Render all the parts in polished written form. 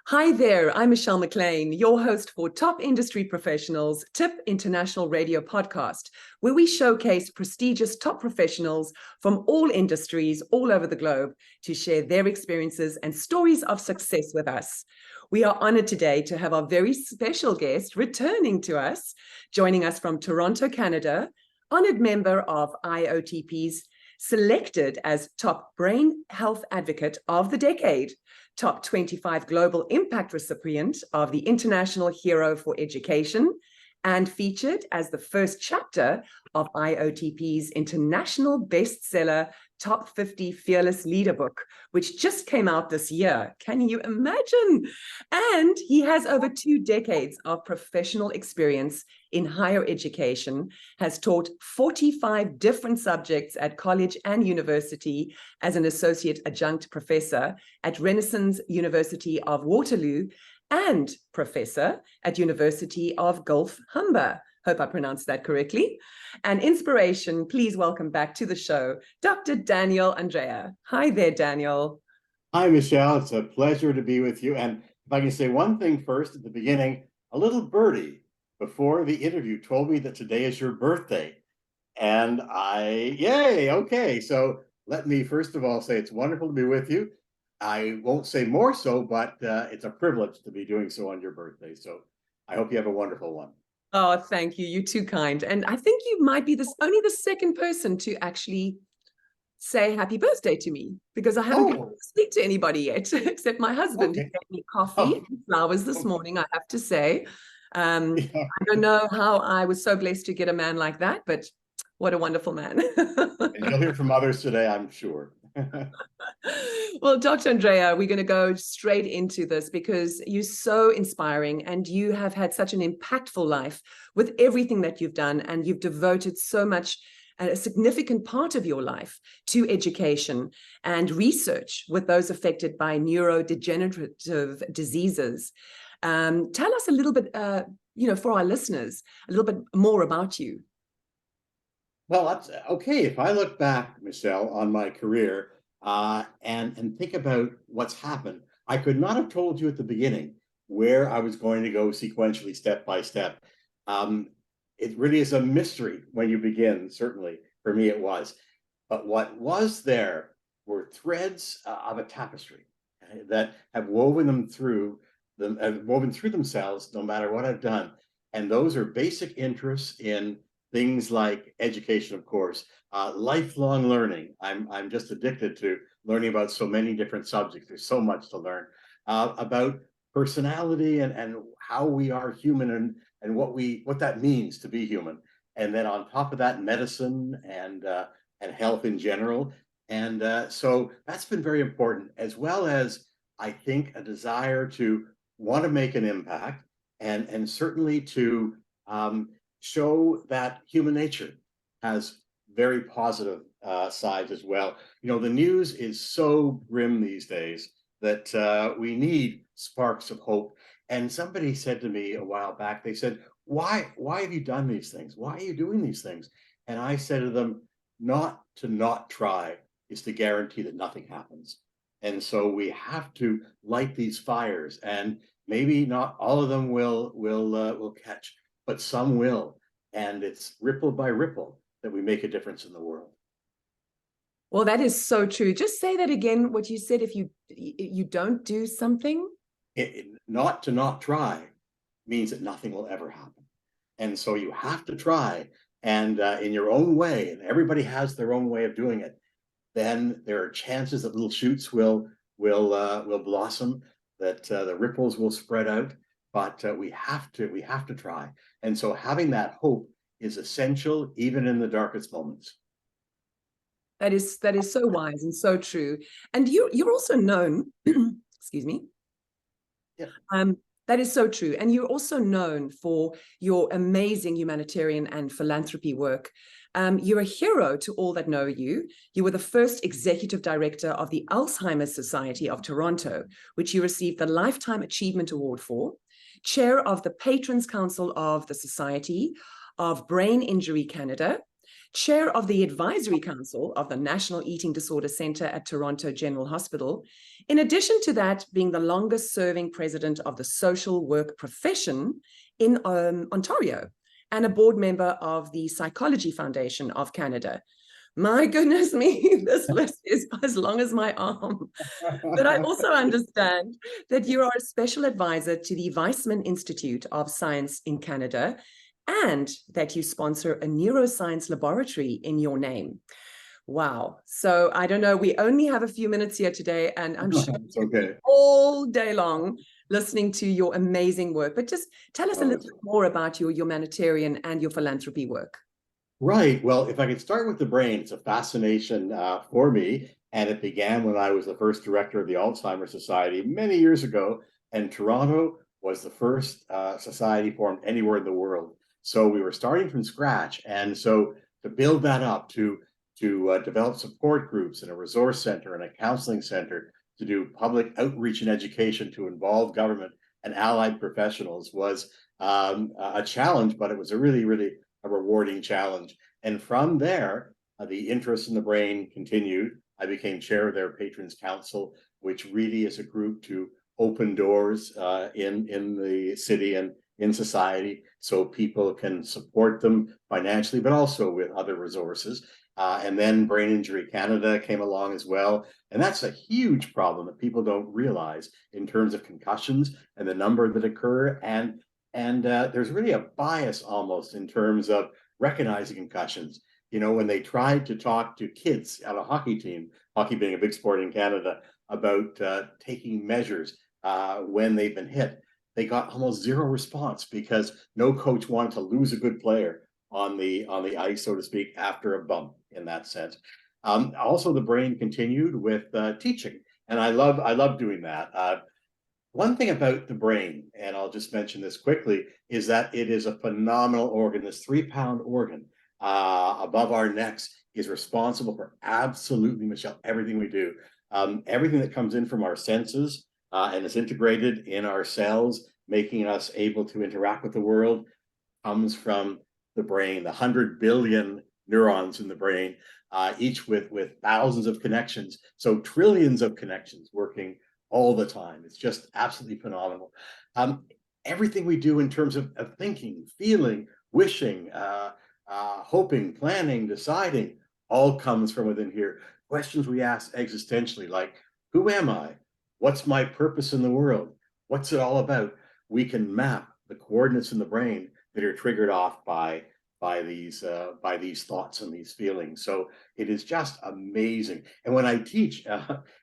Hi there, I'm Michelle McLean, your host for Top Industry Professionals TIP International Radio Podcast, where we showcase prestigious top professionals from all industries all over the globe to share their experiences and stories of success with us. We are honored today to have our very special guest returning to us, joining us from Toronto, Canada, honored member of IAOTP's selected as Top Brain Health Advocate of the Decade, Top 25 Global Impact recipient of the International Hero for Education, and featured as the first chapter of IAOTP's international bestseller Top 50 Fearless Leader book, which just came out this year. Can you imagine? And he has over 2 decades of professional experience in higher education, has taught 45 different subjects at college and university as an associate adjunct professor at Renaissance University of Waterloo and professor at University of Gulf Humber. Hope I pronounced that correctly. And inspiration, please welcome back to the show, Dr. Daniel Andreae. Hi there, Daniel. Hi, Michelle. It's a pleasure to be with you. And if I can say one thing first at the beginning, a little birdie before the interview told me that today is your birthday. And yay, okay. So let me first of all say it's wonderful to be with you. I won't say more so, but it's a privilege to be doing so on your birthday. So I hope you have a wonderful one. Oh, thank you. You're too kind. And I think you might be only the second person to actually say happy birthday to me, because I haven't been able to speak to anybody yet, except my husband, who gave me coffee and flowers this morning, I have to say. I don't know how I was so blessed to get a man like that, but what a wonderful man. And you'll hear from others today, I'm sure. Well, Dr. Andreae, we're going to go straight into this because you're so inspiring and you have had such an impactful life with everything that you've done, and you've devoted so much, a significant part of your life, to education and research with those affected by neurodegenerative diseases. Tell us a little bit, for our listeners, a little bit more about you. Well, that's okay. If I look back, Michelle, on my career and think about what's happened, I could not have told you at the beginning where I was going to go sequentially, step by step. It really is a mystery when you begin. Certainly, for me, it was. But what was there were threads of a tapestry that have woven through themselves, no matter what I've done. And those are basic interests in things like education, of course, lifelong learning. I'm just addicted to learning about so many different subjects. There's so much to learn about personality and how we are human and what that means to be human. And then on top of that, medicine and health in general. And so that's been very important, as well as I think a desire to want to make an impact and certainly to show that human nature has very positive sides as well. You know, the news is so grim these days that we need sparks of hope. And somebody said to me a while back, they said, why have you done these things? Why are you doing these things? And I said to them, not to not try is to guarantee that nothing happens. And so we have to light these fires, and maybe not all of them will catch, but some will. And it's ripple by ripple that we make a difference in the world. Well, that is so true. Just say that again, what you said. If you don't do something, not to not try means that nothing will ever happen. And so you have to try, and in your own way, and everybody has their own way of doing it. Then there are chances that little shoots will blossom, that the ripples will spread out. But we have to try. And so having that hope is essential, even in the darkest moments. That is so wise and so true. And you're also known, excuse me. Yeah. That is so true. And you're also known for your amazing humanitarian and philanthropy work. You're a hero to all that know you. You were the first executive director of the Alzheimer's Society of Toronto, which you received the Lifetime Achievement Award for, chair of the Patrons Council of the Society of Brain Injury Canada, chair of the Advisory Council of the National Eating Disorder Centre at Toronto General Hospital. In addition to that, being the longest serving president of the social work profession in Ontario, and a board member of the Psychology Foundation of Canada. My goodness me, this list is as long as my arm. But I also understand that you are a special advisor to the Weizmann Institute of Science in Canada, and that you sponsor a neuroscience laboratory in your name. Wow. So I don't know, we only have a few minutes here today, and I'm sure It's okay. all day long listening to your amazing work. But just tell us a little bit more about your humanitarian and your philanthropy work. Right. Well, if I could start with the brain, it's a fascination for me. And it began when I was the first director of the Alzheimer's Society many years ago. And Toronto was the first society formed anywhere in the world. So we were starting from scratch. And so to build that up, to develop support groups and a resource center and a counseling center, to do public outreach and education to involve government and allied professionals was a challenge, but it was a really, really a rewarding challenge. And from there, the interest in the brain continued. I became chair of their Patrons Council, which really is a group to open doors in the city and in society so people can support them financially, but also with other resources. And then Brain Injury Canada came along as well. And that's a huge problem that people don't realize in terms of concussions and the number that occur. And there's really a bias almost in terms of recognizing concussions. You know, when they tried to talk to kids on a hockey team, hockey being a big sport in Canada, about taking measures when they've been hit, they got almost zero response because no coach wanted to lose a good player on the ice, so to speak, after a bump in that sense. Also, the brain continued with teaching, and I love doing that. One thing about the brain, and I'll just mention this quickly, is that it is a phenomenal organ. This 3-pound organ above our necks is responsible for absolutely, Michelle, everything we do. Everything that comes in from our senses and is integrated in our cells, making us able to interact with the world, comes from the brain. The 100 billion neurons in the brain, each with thousands of connections, so trillions of connections working all the time. It's just absolutely phenomenal. Everything we do in terms of thinking, feeling, wishing, hoping, planning, deciding, all comes from within here. Questions we ask existentially, like, who am I? What's my purpose in the world? What's it all about? We can map the coordinates in the brain that are triggered off by these thoughts and these feelings. So it is just amazing. And when I teach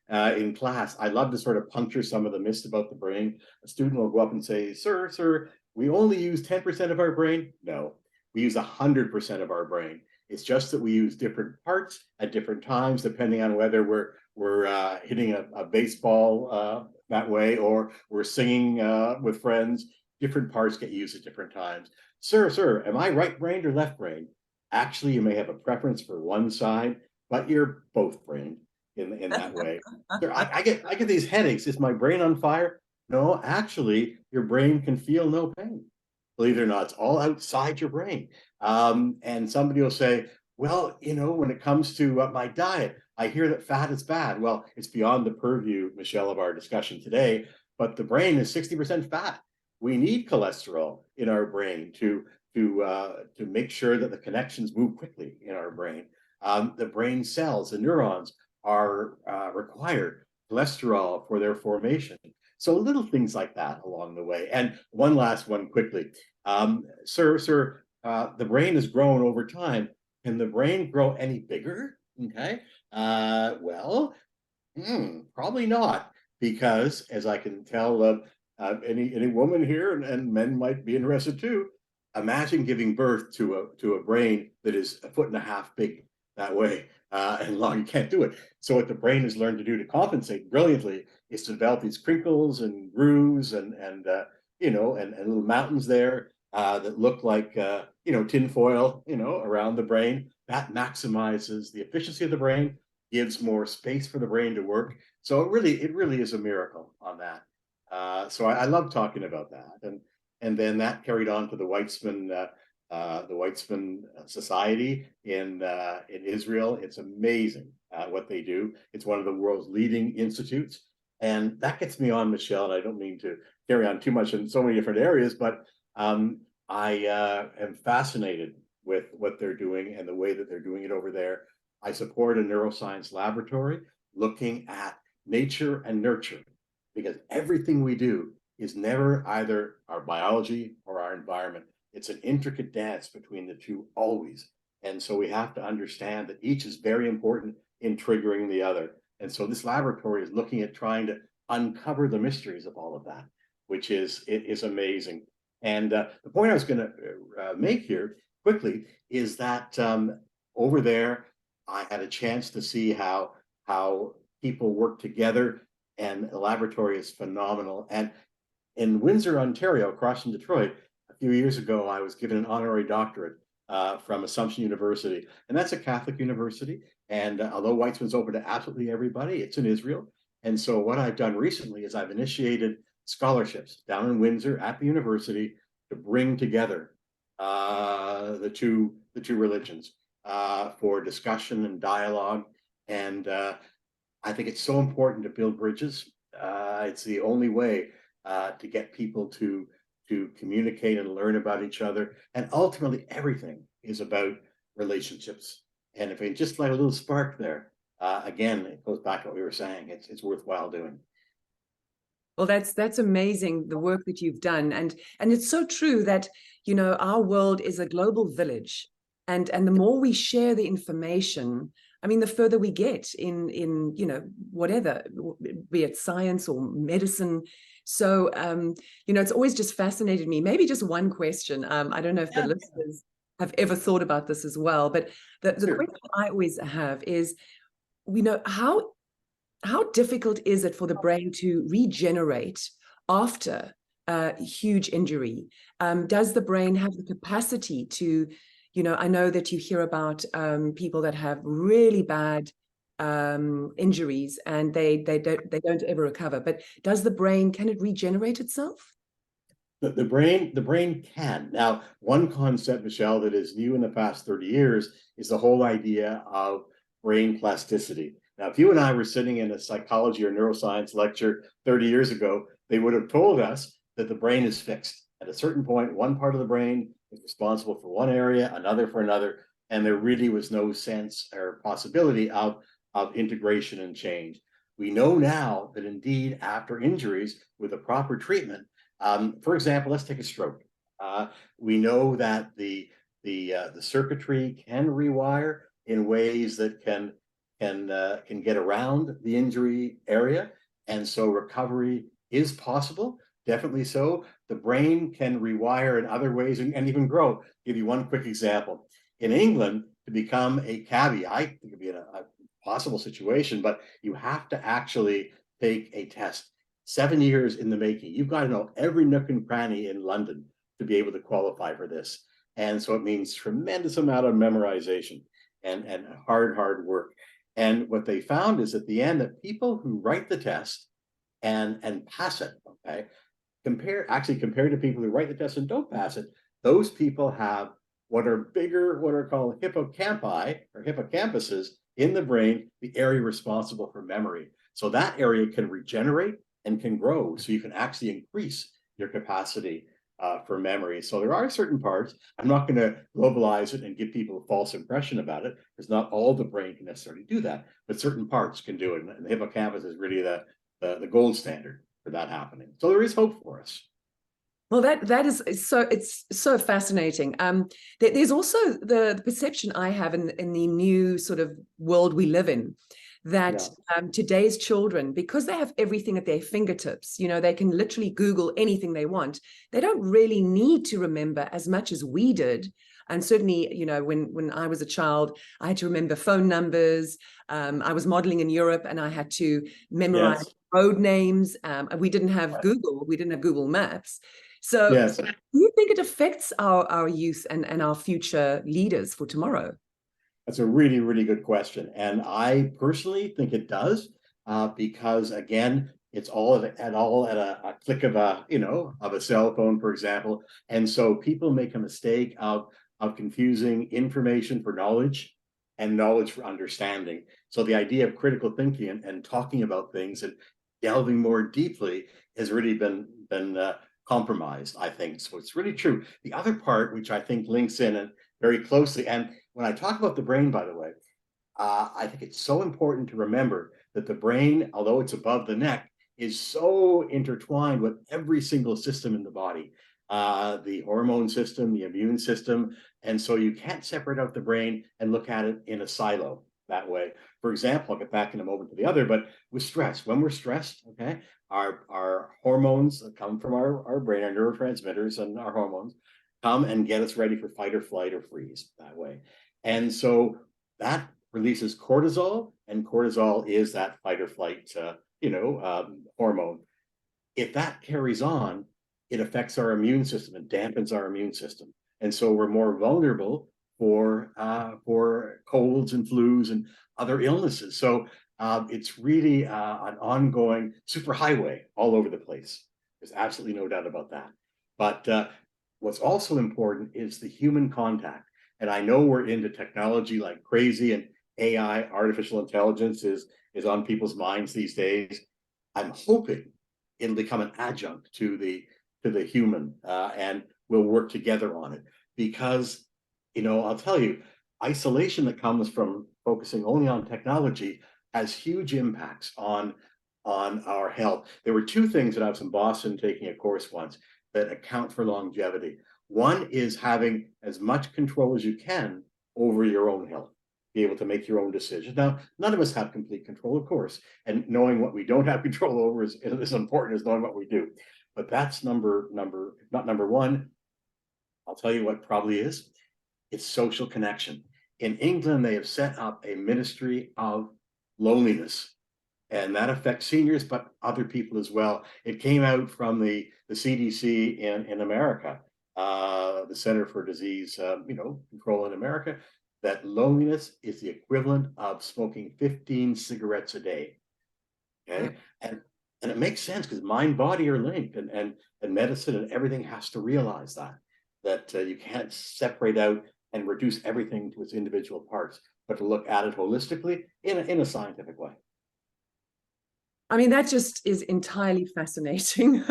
in class, I love to sort of puncture some of the myths about the brain. A student will go up and say, sir, we only use 10% of our brain. No, we use 100% of our brain. It's just that we use different parts at different times, depending on whether we're hitting a baseball that way, or we're singing with friends. Different parts get used at different times. Sir, am I right-brained or left-brained? Actually, you may have a preference for one side, but you're both-brained in that way. Sir, I get these headaches. Is my brain on fire? No, actually, your brain can feel no pain. Believe it or not, it's all outside your brain. And somebody will say, well, you know, when it comes to my diet, I hear that fat is bad. Well, it's beyond the purview, Michelle, of our discussion today, but the brain is 60% fat. We need cholesterol in our brain to make sure that the connections move quickly in our brain. The brain cells, the neurons, are require cholesterol for their formation. So little things like that along the way. And one last one quickly. Sir, the brain has grown over time. Can the brain grow any bigger? Okay. Well, probably not, because as I can tell any woman here, and men might be interested too, imagine giving birth to a brain that is 1.5 feet big that way and long. You can't do it. So what the brain has learned to do to compensate brilliantly is to develop these crinkles and grooves and little mountains there that look like tinfoil around the brain. That maximizes the efficiency of the brain, gives more space for the brain to work. So it really is a miracle on that. So I love talking about that, and then that carried on to the Weizmann the Weitzman Society in Israel. It's amazing what they do. It's one of the world's leading institutes. And that gets me on, Michelle, and I don't mean to carry on too much in so many different areas, but I am fascinated with what they're doing and the way that they're doing it over there. I support a neuroscience laboratory looking at nature and nurture, because everything we do is never either our biology or our environment. It's an intricate dance between the two always. And so we have to understand that each is very important in triggering the other. And so this laboratory is looking at trying to uncover the mysteries of all of that, which is amazing. And the point I was going to make here quickly is that over there, I had a chance to see how people work together, and the laboratory is phenomenal. And in Windsor, Ontario, across from Detroit, a few years ago, I was given an honorary doctorate from Assumption University, and that's a Catholic university. And although Weitzman's open to absolutely everybody, it's in Israel. And so what I've done recently is I've initiated scholarships down in Windsor at the university to bring together the two religions for discussion and dialogue. And I think it's so important to build bridges. It's the only way to get people to communicate and learn about each other. And ultimately, everything is about relationships. And if it just like a little spark there, again, it goes back to what we were saying. It's worthwhile doing. Well, that's amazing, the work that you've done. And it's so true that, you know, our world is a global village. And the more we share the information, I mean, the further we get in you know, whatever, be it science or medicine. So, you know, it's always just fascinated me. Maybe just one question. I don't know if the listeners have ever thought about this as well, but the question I always have is, we know how difficult is it for the brain to regenerate after a huge injury? Does the brain have the capacity to, you know, I know that you hear about people that have really bad injuries and they don't ever recover, but does the brain, can it regenerate itself? The brain can. Now, one concept, Michelle, that is new in the past 30 years is the whole idea of brain plasticity. Now, if you and I were sitting in a psychology or neuroscience lecture 30 years ago, they would have told us that the brain is fixed. At a certain point, one part of the brain is responsible for one area, another for another, and there really was no sense or possibility of integration and change. We know now that indeed, after injuries with a proper treatment, for example, let's take a stroke. We know that the circuitry can rewire in ways that can get around the injury area, and so recovery is possible. Definitely so. The brain can rewire in other ways and even grow. I'll give you one quick example. In England, to become a cabbie, I think it'd be a possible situation, but you have to actually take a test. 7 years in the making. You've got to know every nook and cranny in London to be able to qualify for this. And so it means tremendous amount of memorization and hard work. And what they found is at the end that people who write the test and pass it, okay, compared to people who write the test and don't pass it, those people have what are called hippocampi or hippocampuses in the brain, the area responsible for memory. So that area can regenerate and can grow, so you can actually increase your capacity for memory. So there are certain parts. I'm not going to globalize it and give people a false impression about it, because not all the brain can necessarily do that, but certain parts can do it. And the hippocampus is really the gold standard for that happening. So there is hope for us. Well, that is so, it's so fascinating. There's also the perception I have in the new sort of world we live in, that today's children, because they have everything at their fingertips, you know, they can literally Google anything they want. They don't really need to remember as much as we did. And certainly, you know, when I was a child, I had to remember phone numbers. I was modeling in Europe and I had to memorize road names. We didn't have Google. We didn't have Google Maps. So do you think it affects our youth and our future leaders for tomorrow? That's a really, really good question. And I personally think it does, because again, It's all at a click of a cell phone, for example. And so people make a mistake of confusing information for knowledge and knowledge for understanding. So the idea of critical thinking and talking about things and delving more deeply has really been compromised, I think. So it's really true. The other part, which I think links in very closely, and when I talk about the brain, by the way, I think it's so important to remember that the brain, although it's above the neck, is so intertwined with every single system in the body, the hormone system, the immune system. And so you can't separate out the brain and look at it in a silo that way. For example, I'll get back in a moment to the other, but with stress, when we're stressed, okay, our hormones that come from our brain, our neurotransmitters and our hormones come and get us ready for fight or flight or freeze that way. And so that releases cortisol, and cortisol is that fight or flight, hormone. If that carries on, it affects our immune system and dampens our immune system, and so we're more vulnerable for colds and flus and other illnesses. So it's really an ongoing superhighway all over the place. There's absolutely no doubt about that. But what's also important is the human contact. And I know we're into technology like crazy, and AI, artificial intelligence, is on people's minds these days. I'm hoping it'll become an adjunct to the human, and we'll work together on it. Because, I'll tell you, isolation that comes from focusing only on technology has huge impacts on our health. There were two things that I was in Boston taking a course once that account for longevity. One is having as much control as you can over your own health, be able to make your own decisions. Now, none of us have complete control, of course, and knowing what we don't have control over is as important as knowing what we do. But that's not number one. I'll tell you what probably is. It's social connection. In England, they have set up a ministry of loneliness, and that affects seniors, but other people as well. It came out from the CDC in America, the Center for Disease Control in America, that loneliness is the equivalent of smoking 15 cigarettes a day. Okay, and it makes sense because mind body are linked, and medicine and everything has to realize that you can't separate out and reduce everything to its individual parts, but to look at it holistically in a scientific way. I mean, that just is entirely fascinating.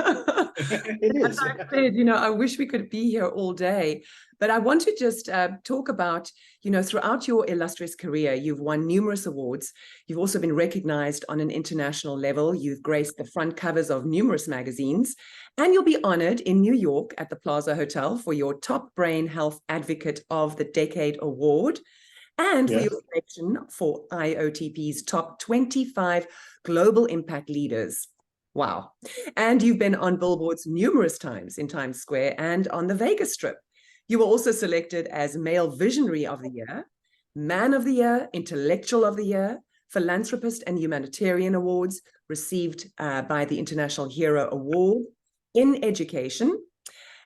It As is. I said, I wish we could be here all day, but I want to just talk about, throughout your illustrious career, you've won numerous awards. You've also been recognized on an international level. You've graced the front covers of numerous magazines, and you'll be honored in New York at the Plaza Hotel for your Top Brain Health Advocate of the Decade Award, and for Yes. your selection for IAOTP's top 25 global impact leaders. Wow. And you've been on billboards numerous times in Times Square and on the Vegas Strip. You were also selected as Male Visionary of the Year, Man of the Year, Intellectual of the Year, Philanthropist and Humanitarian Awards received by the International Hero Award in Education.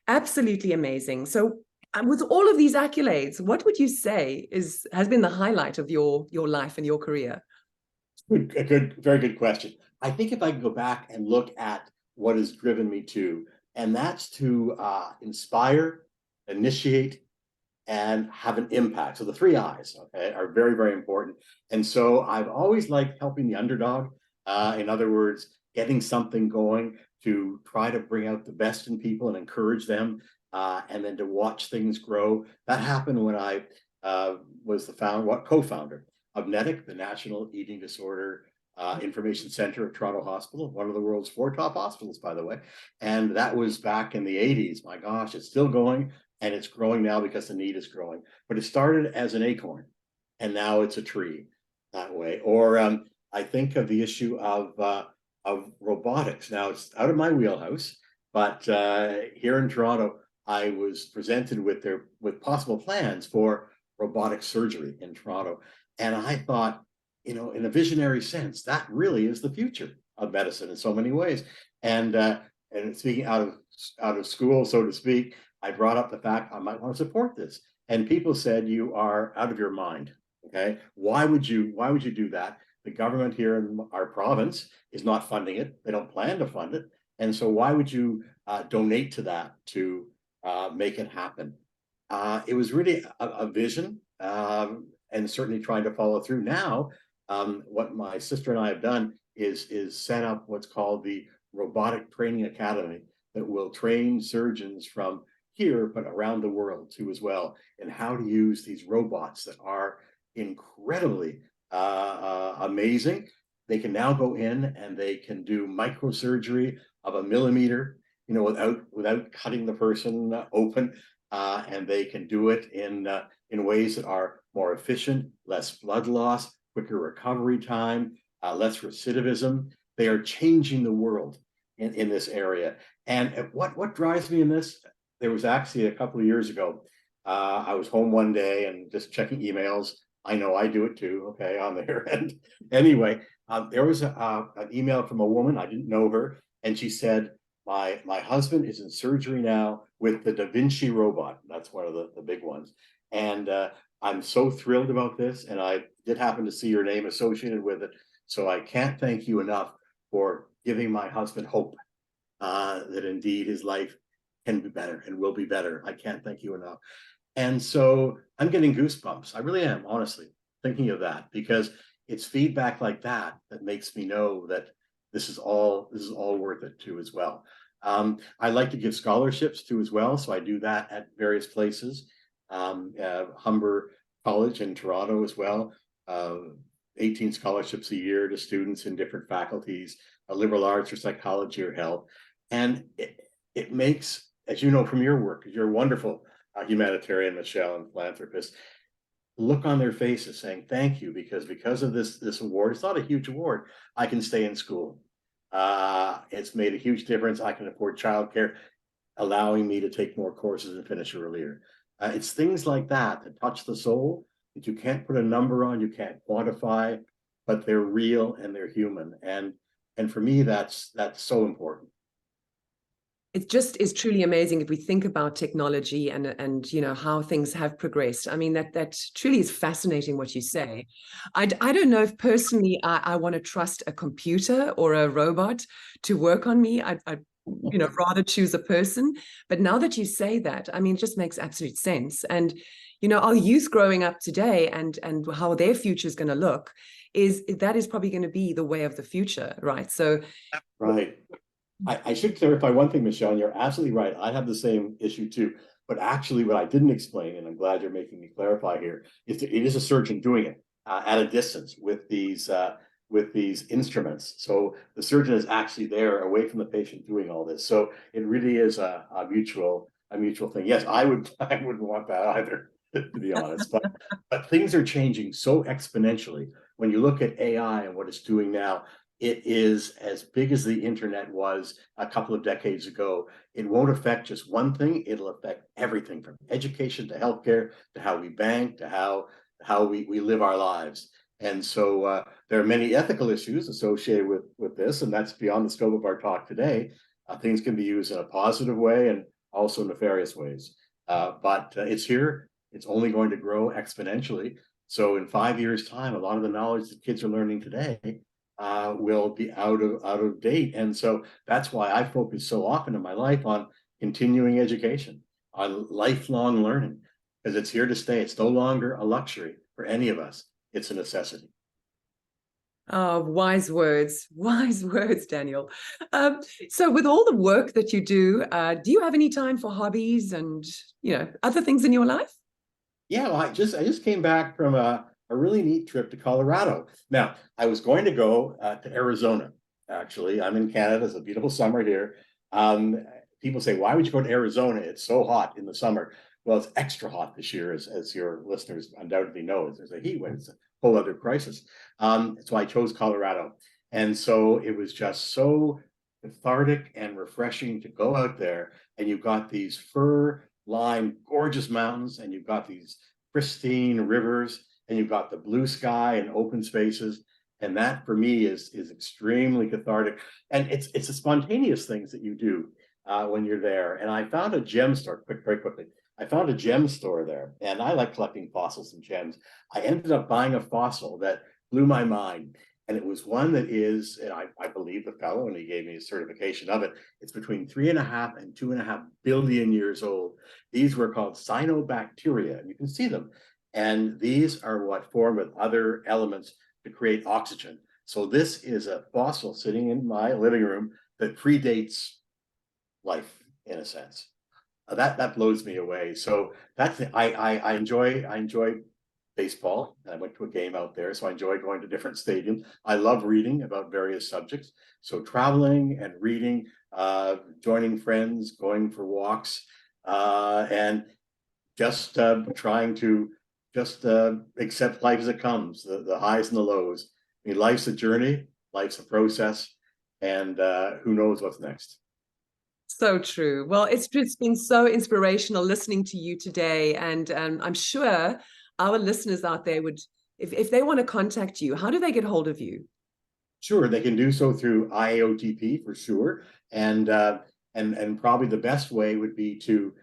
Absolutely amazing. So with all of these accolades, what would you say has been the highlight of your life and your career? Very good question. I think if I could go back and look at what has driven me to, and that's to inspire, initiate, and have an impact. So the three I's, okay, are very, very important. And so I've always liked helping the underdog. In other words, getting something going to try to bring out the best in people and encourage them, and then to watch things grow. That happened when I was the co-founder of NEDIC, the National Eating Disorder Information Center at Toronto Hospital, one of the world's 4 top hospitals, by the way. And that was back in the 80s. My gosh, it's still going, and it's growing now because the need is growing. But it started as an acorn, and now it's a tree that way. Or I think of the issue of robotics. Now, it's out of my wheelhouse, but here in Toronto, I was presented with possible plans for robotic surgery in Toronto. And I thought, in a visionary sense, that really is the future of medicine in so many ways. And speaking out of school, so to speak, I brought up the fact I might want to support this. And people said, "You are out of your mind. Okay, why would you do that? The government here in our province is not funding it. They don't plan to fund it. And so why would you donate to that to make it happen? It was really a vision, and certainly trying to follow through. Now, what my sister and I have done is set up what's called the Robotic Training Academy that will train surgeons from here, but around the world too as well, in how to use these robots that are incredibly amazing. They can now go in and they can do microsurgery of a millimeter, without cutting the person open, and they can do it in ways that are more efficient, less blood loss, quicker recovery time, less recidivism. They are changing the world in this area. And what drives me in this? There was actually a couple of years ago, I was home one day and just checking emails. I know I do it too, okay, on their end. Anyway, there was an email from a woman, I didn't know her, and she said, my husband is in surgery now with the Da Vinci robot. That's one of the big ones. And I'm so thrilled about this, and I did happen to see your name associated with it. So I can't thank you enough for giving my husband hope that indeed his life can be better and will be better. I can't thank you enough. And so I'm getting goosebumps. I really am, honestly, thinking of that, because it's feedback like that that makes me know that this is all worth it too as well. I like to give scholarships too as well, so I do that at various places. Humber College in Toronto as well. 18 scholarships a year to students in different faculties, liberal arts or psychology or health. And it makes, as you know from your work, you're a wonderful humanitarian, Michelle, and philanthropist, look on their faces saying, thank you, because of this award. It's not a huge award. I can stay in school. It's made a huge difference. I can afford childcare, allowing me to take more courses and finish earlier. It's things like that that touch the soul that you can't put a number on, you can't quantify, but they're real and they're human. And for me, that's so important. It just is truly amazing if we think about technology and how things have progressed. I mean, that truly is fascinating what you say. I don't know if personally I want to trust a computer or a robot to work on me. I'd rather choose a person. But now that you say that, I mean, it just makes absolute sense. And our youth growing up today and how their future is going to look is probably going to be the way of the future, right? So right. I should clarify one thing, Michelle, and you're absolutely right. I have the same issue too. But actually, what I didn't explain, and I'm glad you're making me clarify here, is that it is a surgeon doing it at a distance with these instruments. So the surgeon is actually there, away from the patient, doing all this. So it really is a mutual thing. Yes, I wouldn't want that either, to be honest. But things are changing so exponentially. When you look at AI and what it's doing now, it is as big as the internet was a couple of decades ago. It won't affect just one thing. It'll affect everything from education to healthcare, to how we bank, to how we live our lives. And so there are many ethical issues associated with this, and that's beyond the scope of our talk today. Things can be used in a positive way and also nefarious ways. But it's here. It's only going to grow exponentially. So in 5 years' time, a lot of the knowledge that kids are learning today will be out of date. And so that's why I focus so often in my life on continuing education, on lifelong learning, because it's here to stay. It's no longer a luxury for any of us. It's a necessity. Oh, wise words, Daniel. So with all the work that you do you have any time for hobbies and, other things in your life? Yeah, well, I just came back from a really neat trip to Colorado. Now, I was going to go to Arizona, actually. I'm in Canada. It's a beautiful summer here. People say, why would you go to Arizona? It's so hot in the summer. Well, it's extra hot this year, as your listeners undoubtedly know. There's a heat wave. It's a whole other crisis. So I chose Colorado. And so it was just so cathartic and refreshing to go out there. And you've got these fir-lined, gorgeous mountains, and you've got these pristine rivers, and you've got the blue sky and open spaces. And that for me is extremely cathartic. And it's the spontaneous things that you do when you're there. And I found a gem store, very quickly. I found a gem store there, and I like collecting fossils and gems. I ended up buying a fossil that blew my mind. And it was one that is, and I believe the fellow, and he gave me a certification of it, it's between 3.5 and 2.5 billion years old. These were called cyanobacteria, and you can see them. And these are what form with other elements to create oxygen. So this is a fossil sitting in my living room that predates life in a sense. That blows me away. So that's I enjoy baseball. I went to a game out there, so I enjoy going to different stadiums. I love reading about various subjects. So traveling and reading, joining friends, going for walks, and just trying to just accept life as it comes, the highs and the lows. I mean, life's a journey, life's a process, and who knows what's next. So true. Well, it's just been so inspirational listening to you today. And I'm sure our listeners out there would, if they want to contact you, how do they get hold of you? Sure, they can do so through IAOTP for sure, and probably the best way would be to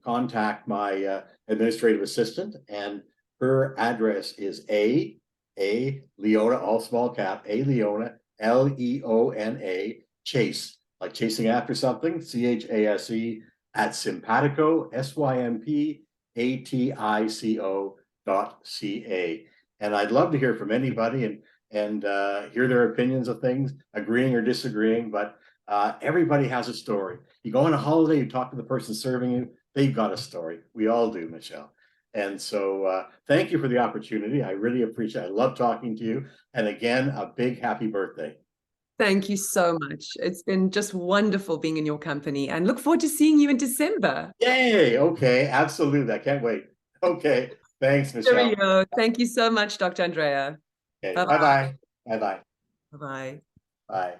contact my administrative assistant, and her address is A Leona, all small cap, A Leona, Leona, Chase, like chasing after something, CHASE, at Sympatico, SYMPATICO.ca. And I'd love to hear from anybody and hear their opinions of things, agreeing or disagreeing, but everybody has a story. You go on a holiday, you talk to the person serving you, they've got a story. We all do, Michelle. And so thank you for the opportunity. I really appreciate it. I love talking to you. And again, a big happy birthday. Thank you so much. It's been just wonderful being in your company, and look forward to seeing you in December. Yay. Okay. Absolutely. I can't wait. Okay. Thanks, Michelle. Cheerio. Thank you so much, Dr. Andreae. Okay. Bye-bye. Bye-bye. Bye-bye. Bye-bye. Bye.